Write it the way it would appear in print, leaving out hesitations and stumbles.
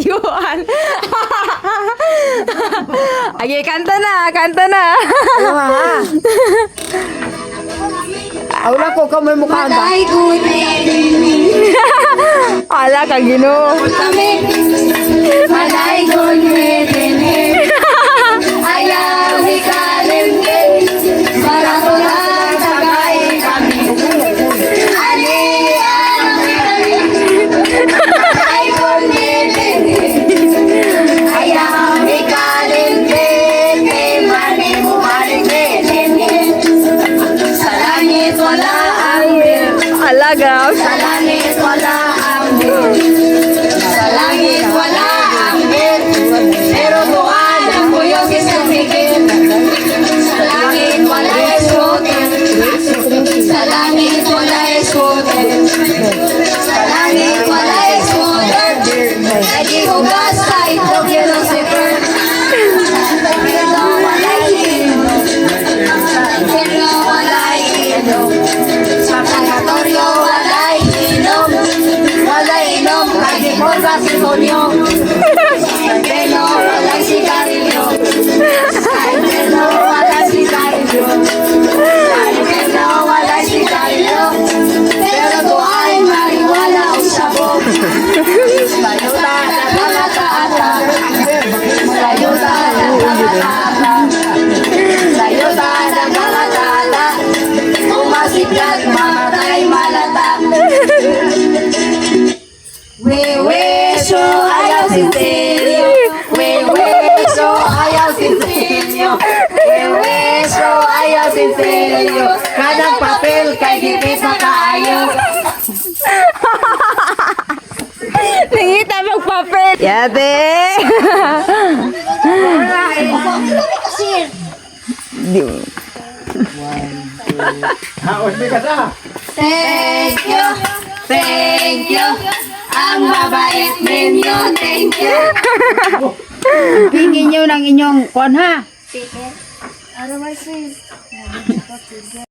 Yuan. Agi, kanta na, kanta na. Ano ha? Wala ko kamay mukha ba? Ala ka Ginoo. Malay gun medene ayaw ikalimke para tulang tagay kami ali malay gun medene ayaw ikalimke mani mo medene sa langit wala ang Ala gab. sa langit wala ang sa langit wala ang hit, pero buwan ang buyog isang higit. Sa langit wala isutin, sa langit wala isutin, sa langit wala isutin. Nagihugas sa itlog ni Lucifer, pero wala inom, pero wala inom. Sa purgatorio wala inom, wala inom, kahit mo sa sitonyo. Pero wala sigarilyo, pero wala sigarilyo, pero wala sigarilyo. Pero tuhay mariwala o sabog. Layuta na kalataata, layuta na kalataata, layuta na kalataata. Umasiglat mamatay malata. Weweso ayaw sinteryo, weweso ayaw sinteryo, weweso ayaw sinteryo. Kadang papel kay gipit na kaayo. Nangita magpapel. Yate. Di. Thank you, ang mabait ninyo, thank you. Tingin nyo ng inyong kon ha?